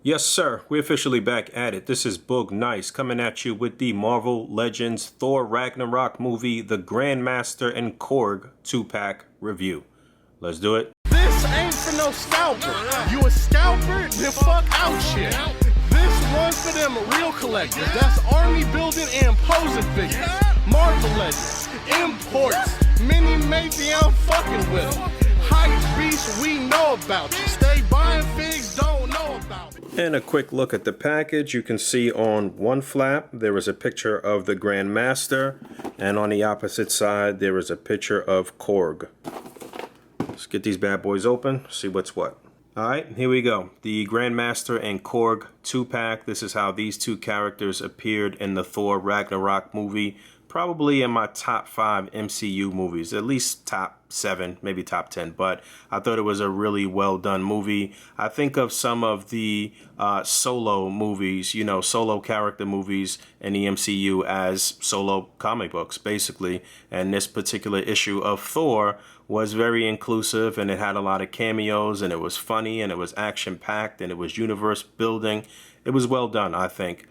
Yes, sir. We're officially back at it. This is Boog Nice coming at you with the Marvel Legends Thor Ragnarok movie, the Grandmaster and Korg 2-pack review. Let's do it. This ain't for no scalper. You a scalper? Then fuck out shit. This one's for them real collectors. That's army building and posing figures. Marvel Legends, imports, mini matey I'm fucking with. Hype beast we know about you. Stay buying figs, don't know about it. And a quick look at the package. You can see on one flap there is a picture of the Grandmaster, and on the opposite side there is a picture of Korg. Let's get these bad boys open, see what's what. Alright, here we go. The Grandmaster and Korg 2-pack. This is how these two characters appeared in the Thor Ragnarok movie. Probably in my top 5 MCU movies, at least top 7, maybe top 10, but I thought it was a really well done movie. I think of some of the solo movies, you know, solo character movies in the MCU as solo comic books, basically. And this particular issue of Thor was very inclusive, and it had a lot of cameos, and it was funny, and it was action-packed, and it was universe building. It was well done, I think.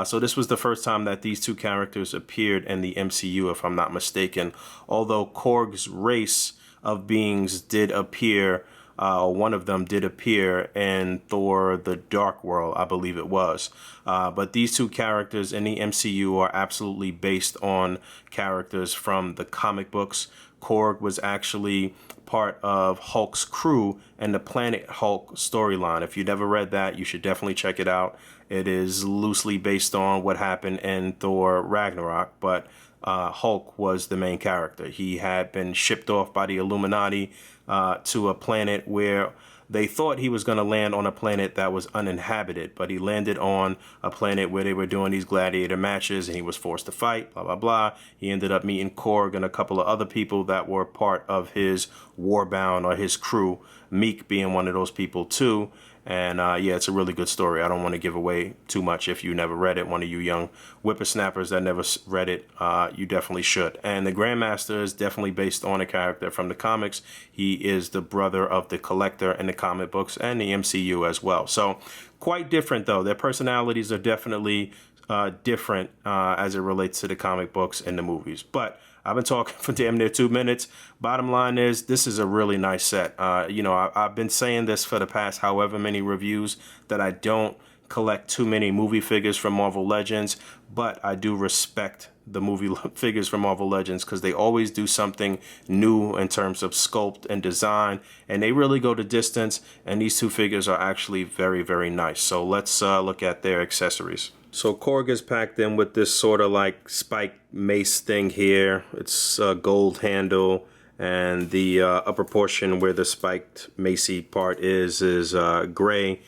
So this was the first time that these two characters appeared in the MCU, if I'm not mistaken. Although Korg's race of beings did appear, one of them did appear in Thor the Dark World, I believe it was. But these two characters in the MCU are absolutely based on characters from the comic books. Korg was actually part of Hulk's crew and the Planet Hulk storyline. If you never read that, you should definitely check it out. It is loosely based on what happened in Thor Ragnarok, but Hulk was the main character. He had been shipped off by the Illuminati to a planet where they thought he was going to land on a planet that was uninhabited, but he landed on a planet where they were doing these gladiator matches, and he was forced to fight, blah, blah, blah. He ended up meeting Korg and a couple of other people that were part of his warbound or his crew, Meek being one of those people too. And yeah, it's a really good story. I don't want to give away too much if you never read it. One of you young whippersnappers that never read it, you definitely should. And the Grandmaster is definitely based on a character from the comics. He is the brother of the Collector in the comic books and the MCU as well. So quite different though. Their personalities are definitely different as it relates to the comic books and the movies. But I've been talking for damn near 2 minutes. Bottom line is, this is a really nice set. You know, I've been saying this for the past however many reviews that I don't collect too many movie figures from Marvel Legends, but I do respect the movie figures from Marvel Legends because they always do something new in terms of sculpt and design, and they really go the distance, and these two figures are actually very, very nice. So let's look at their accessories. So Korg is packed in with this sort of like spike mace thing here. It's a gold handle, and the upper portion where the spiked macey part is gray.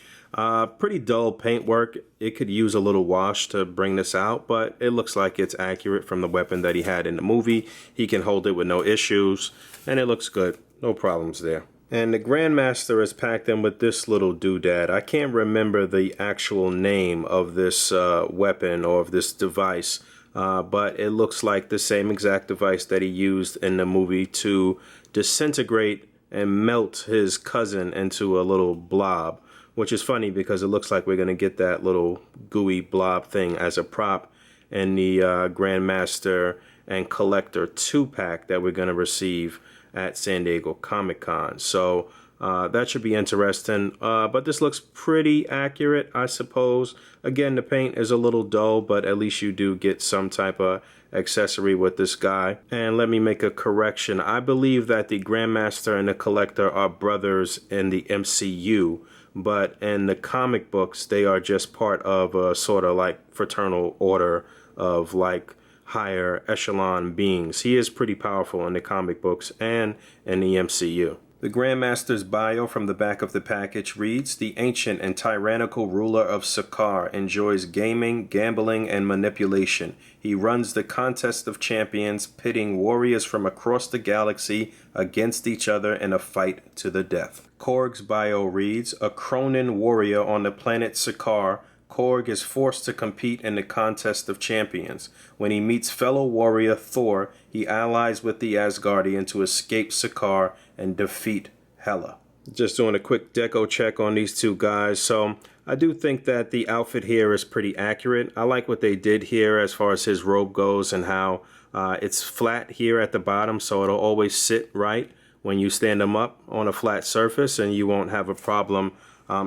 Pretty dull paintwork. It could use a little wash to bring this out, but it looks like it's accurate from the weapon that he had in the movie. He can hold it with no issues, and it looks good. No problems there. And the Grandmaster is packed in with this little doodad. I can't remember the actual name of this weapon or of this device, but it looks like the same exact device that he used in the movie to disintegrate and melt his cousin into a little blob, which is funny because it looks like we're going to get that little gooey blob thing as a prop in the Grandmaster and Collector 2-pack that we're going to receive at San Diego Comic-Con. So that should be interesting. But this looks pretty accurate, I suppose. Again, the paint is a little dull, but at least you do get some type of accessory with this guy. And let me make a correction. I believe that the Grandmaster and the Collector are brothers in the MCU, but in the comic books, they are just part of a sort of like fraternal order of like higher echelon beings. He is pretty powerful in the comic books and in the MCU. The Grandmaster's bio from the back of the package reads, "The ancient and tyrannical ruler of Sakaar enjoys gaming, gambling, and manipulation. He runs the contest of champions, pitting warriors from across the galaxy against each other in a fight to the death." Korg's bio reads, "A Cronin warrior on the planet Sakaar, Korg is forced to compete in the contest of champions. When he meets fellow warrior Thor, he allies with the Asgardian to escape Sakaar and defeat Hela." Just doing a quick deco check on these two guys. So I do think that the outfit here is pretty accurate. I like what they did here as far as his robe goes and how it's flat here at the bottom, so it'll always sit right when you stand him up on a flat surface, and you won't have a problem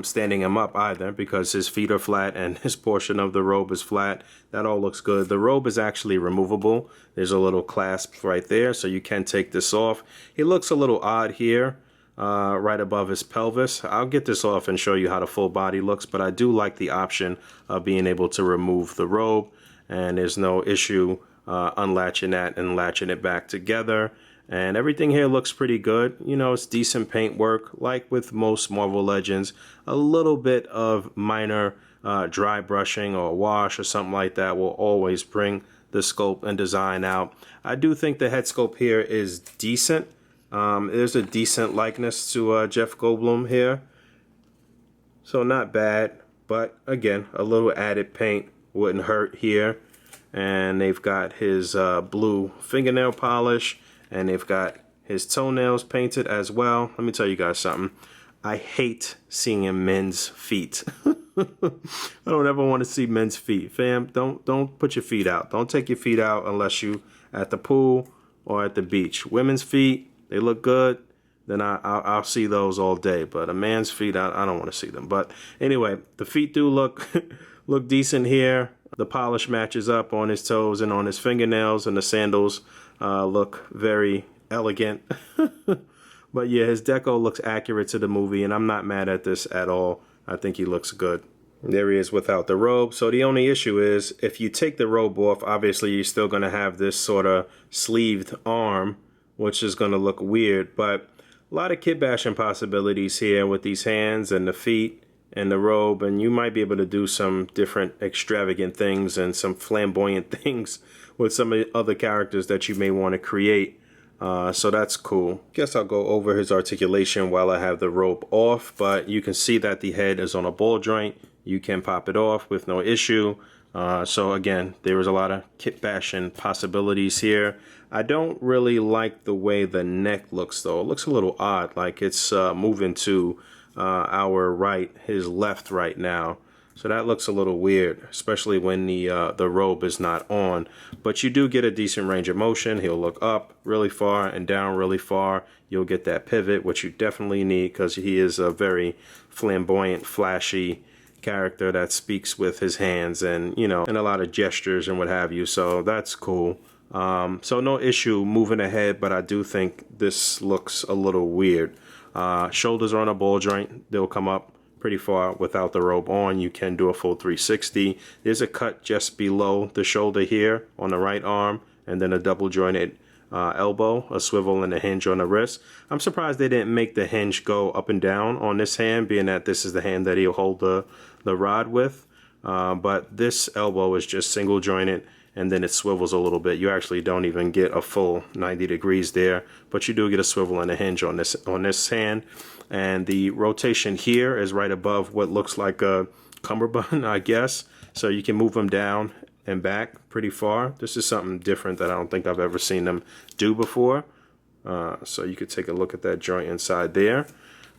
standing him up either because his feet are flat and his portion of the robe is flat. That all looks good. The robe is actually removable. There's a little clasp right there, so you can take this off. He looks a little odd here. Right above his pelvis. I'll get this off and show you how the full body looks, but I do like the option of being able to remove the robe, and there's no issue unlatching that and latching it back together. And everything here looks pretty good. You know, it's decent paint work, like with most Marvel Legends. A little bit of minor dry brushing or wash or something like that will always bring the sculpt and design out. I do think the head sculpt here is decent. There's a decent likeness to Jeff Goldblum here, so not bad, but again, a little added paint wouldn't hurt here. And they've got his blue fingernail polish, and they've got his toenails painted as well. Let me tell you guys something. I hate seeing men's feet. I don't ever want to see men's feet. Fam, don't put your feet out. Don't take your feet out unless you at the pool or at the beach. Women's feet, they look good, then I'll see those all day. But a man's feet, I don't want to see them. But anyway, the feet do look look decent here. The polish matches up on his toes and on his fingernails, and the sandals look very elegant. But yeah, his deco looks accurate to the movie, and I'm not mad at this at all. I think he looks good. There he is without the robe. So the only issue is if you take the robe off, obviously you're still going to have this sort of sleeved arm, which is going to look weird. But a lot of kit bashing possibilities here with these hands and the feet and the robe, and you might be able to do some different extravagant things and some flamboyant things with some of the other characters that you may want to create. So that's cool. Guess I'll go over his articulation while I have the robe off, but you can see that the head is on a ball joint. You can pop it off with no issue. So again, there is a lot of kit bashing possibilities here. I don't really like the way the neck looks though. It looks a little odd, like it's moving to our right, his left right now. So that looks a little weird, especially when the robe is not on. But you do get a decent range of motion. He'll look up really far and down really far. You'll get that pivot, which you definitely need because he is a very flamboyant, flashy character that speaks with his hands and, you know, and a lot of gestures and what have you. So that's cool. So no issue moving ahead, but I do think this looks a little weird. Shoulders are on a ball joint. They'll come up pretty far without the robe on. You can do a full 360. There's a cut just below the shoulder here on the right arm, and then a double jointed elbow, a swivel, and a hinge on the wrist. I'm surprised they didn't make the hinge go up and down on this hand, being that this is the hand that he'll hold the rod with. But this elbow is just single jointed, and then it swivels a little bit. You actually don't even get a full 90 degrees there, but you do get a swivel and a hinge on this hand. And the rotation here is right above what looks like a cummerbund, I guess. So you can move them down and back pretty far. This is something different that I don't think I've ever seen them do before. So you could take a look at that joint inside there.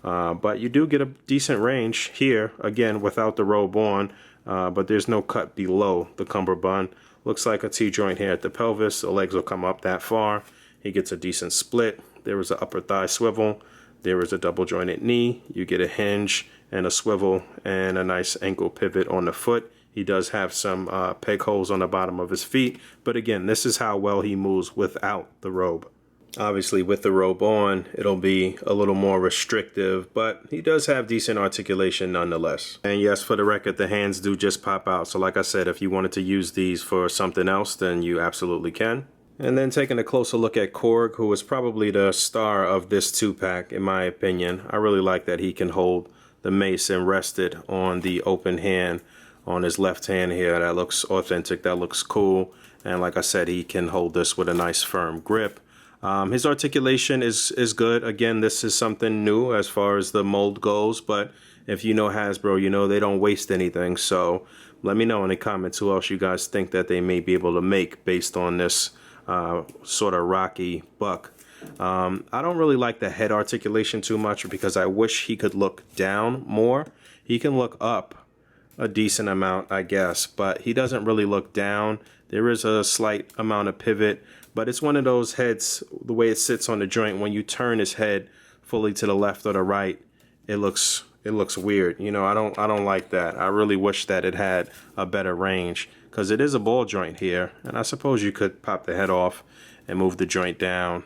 But you do get a decent range here, again, without the robe on. But there's no cut below the cummerbund. Looks like a T-joint here at the pelvis. The legs will come up that far. He gets a decent split. There is an upper thigh swivel. There is a double jointed knee. You get a hinge and a swivel and a nice ankle pivot on the foot. He does have some peg holes on the bottom of his feet. But again, this is how well he moves without the robe. Obviously, with the robe on, it'll be a little more restrictive, but he does have decent articulation nonetheless. And yes, for the record, the hands do just pop out. So like I said, if you wanted to use these for something else, then you absolutely can. And then taking a closer look at Korg, who is probably the star of this 2-pack, in my opinion. I really like that he can hold the mace and rest it on the open hand on his left hand here. That looks authentic. That looks cool. And like I said, he can hold this with a nice firm grip. His articulation is good. Again, this is something new as far as the mold goes, but if you know Hasbro, you know they don't waste anything. So let me know in the comments who else you guys think that they may be able to make based on this sort of rocky buck. I don't really like the head articulation too much because I wish he could look down more. He can look up a decent amount, I guess, but he doesn't really look down. There is a slight amount of pivot, but it's one of those heads, the way it sits on the joint, when you turn his head fully to the left or the right, it looks weird. You know, I don't like that. I really wish that it had a better range, because it is a ball joint here, and I suppose you could pop the head off and move the joint down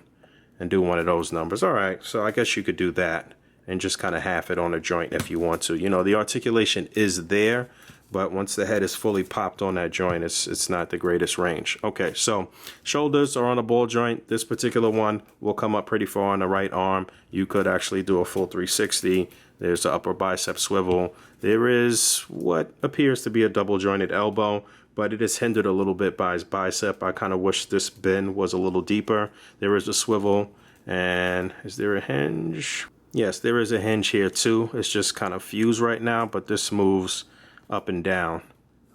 and do one of those numbers. All right, so I guess you could do that and just kind of half it on a joint if you want to. You know, the articulation is there, but once the head is fully popped on that joint, it's not the greatest range. Okay, so shoulders are on a ball joint. This particular one will come up pretty far on the right arm. You could actually do a full 360. There's the upper bicep swivel. There is what appears to be a double jointed elbow, but it is hindered a little bit by his bicep. I kind of wish this bend was a little deeper. There is a swivel, and is there a hinge? Yes, there is a hinge here too. It's just kind of fused right now, but this moves up and down.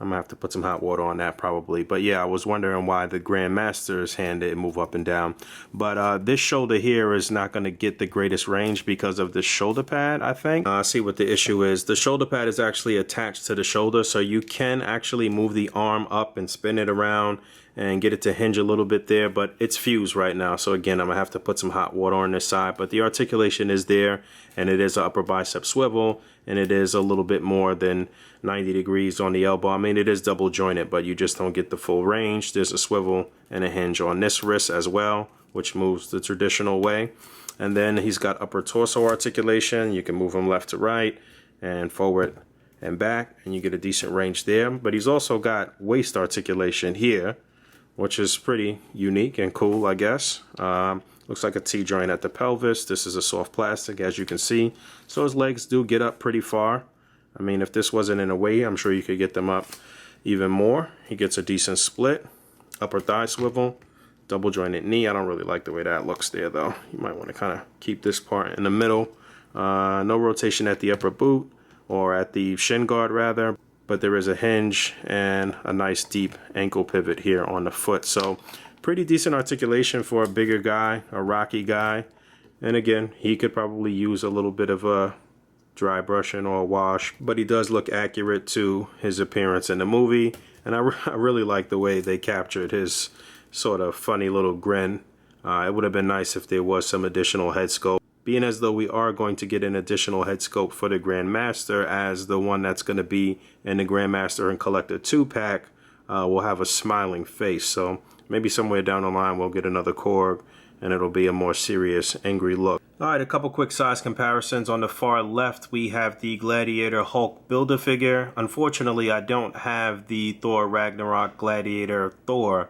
I'm gonna have to put some hot water on that probably. But yeah, I was wondering why the Grandmaster's hand didn't move up and down. But this shoulder here is not gonna get the greatest range because of the shoulder pad, I think. I see what the issue is. The shoulder pad is actually attached to the shoulder, so you can actually move the arm up and spin it around and get it to hinge a little bit there, but it's fused right now. So again, I'm gonna have to put some hot water on this side, but the articulation is there, and it is an upper bicep swivel, and it is a little bit more than 90 degrees on the elbow. I mean, it is double jointed, but you just don't get the full range. There's a swivel and a hinge on this wrist as well, which moves the traditional way. And then he's got upper torso articulation. You can move him left to right and forward and back, and you get a decent range there. But he's also got waist articulation here, which is pretty unique and cool, I guess. Looks like a T-joint at the pelvis. This is a soft plastic, as you can see. So his legs do get up pretty far. I mean, if this wasn't in a way, I'm sure you could get them up even more. He gets a decent split. Upper thigh swivel. Double jointed knee. I don't really like the way that looks there, though. You might want to kind of keep this part in the middle. No rotation at the upper boot, or at the shin guard, rather. But there is a hinge and a nice deep ankle pivot here on the foot. So pretty decent articulation for a bigger guy, a rocky guy. And again, he could probably use a little bit of a dry brushing or a wash, but he does look accurate to his appearance in the movie. And I really like the way they captured his sort of funny little grin. It would have been nice if there was some additional head sculpt. Being as though we are going to get an additional head sculpt for the Grandmaster, as the one that's going to be in the Grandmaster and Collector 2-pack will have a smiling face. So maybe somewhere down the line we'll get another Korg and it'll be a more serious, angry look. Alright, a couple quick size comparisons. On the far left, we have the Gladiator Hulk Build-A-Figure. Unfortunately, I don't have the Thor Ragnarok Gladiator Thor.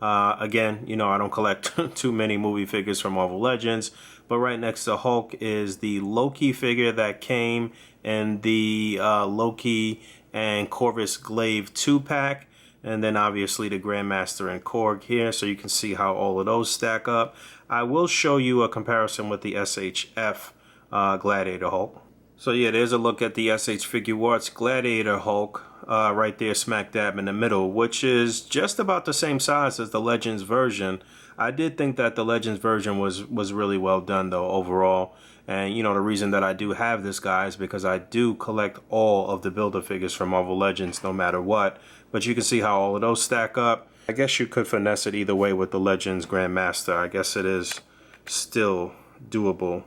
Again, you know, I don't collect too many movie figures from Marvel Legends. But right next to Hulk is the Loki figure that came in the Loki and Corvus Glaive 2-pack. And then obviously the Grandmaster and Korg here, so you can see how all of those stack up. I will show you a comparison with the SHF Gladiator Hulk. So yeah, there's a look at the SH Figuarts Gladiator Hulk right there smack dab in the middle, which is just about the same size as the Legends version. I did think that the Legends version was really well done though overall. And you know, the reason that I do have this guy is because I do collect all of the Build-A-Figures from Marvel Legends no matter what. But you can see how all of those stack up. I guess you could finesse it either way with the Legends Grandmaster. I guess it is still doable,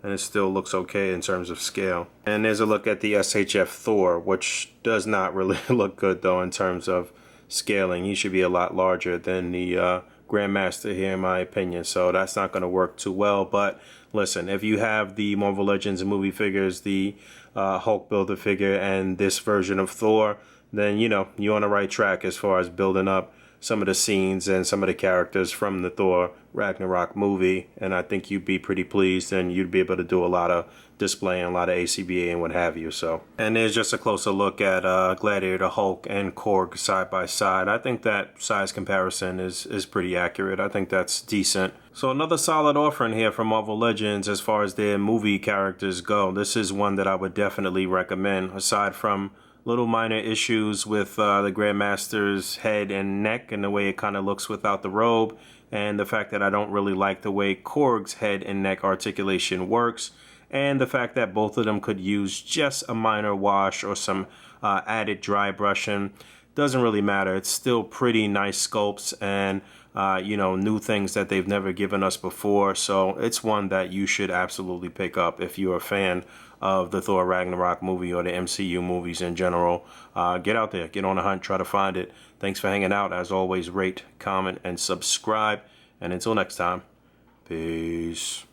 and it still looks okay in terms of scale. And there's a look at the SHF Thor, which does not really look good though in terms of scaling. He should be a lot larger than the Grandmaster here in my opinion, so that's not going to work too well. But listen, if you have the Marvel Legends movie figures, the Hulk Build-A-Figure, and this version of Thor, then you know you're on the right track as far as building up some of the scenes and some of the characters from the Thor Ragnarok movie, and I think you'd be pretty pleased, and you'd be able to do a lot of displaying, a lot of ACBA and what have you. So, and there's just a closer look at Gladiator Hulk and Korg side by side. I think that size comparison is pretty accurate. I think that's decent. So another solid offering here from Marvel Legends as far as their movie characters go. This is one that I would definitely recommend, aside from little minor issues with the Grandmaster's head and neck and the way it kind of looks without the robe, and the fact that I don't really like the way Korg's head and neck articulation works, and the fact that both of them could use just a minor wash or some added dry brushing. Doesn't really matter. It's still pretty nice sculpts and you know, new things that they've never given us before. So it's one that you should absolutely pick up if you're a fan of the Thor Ragnarok movie or the MCU movies in general. Get out there, get on a hunt, try to find it. Thanks for hanging out. As always, rate, comment, and subscribe. And until next time, peace.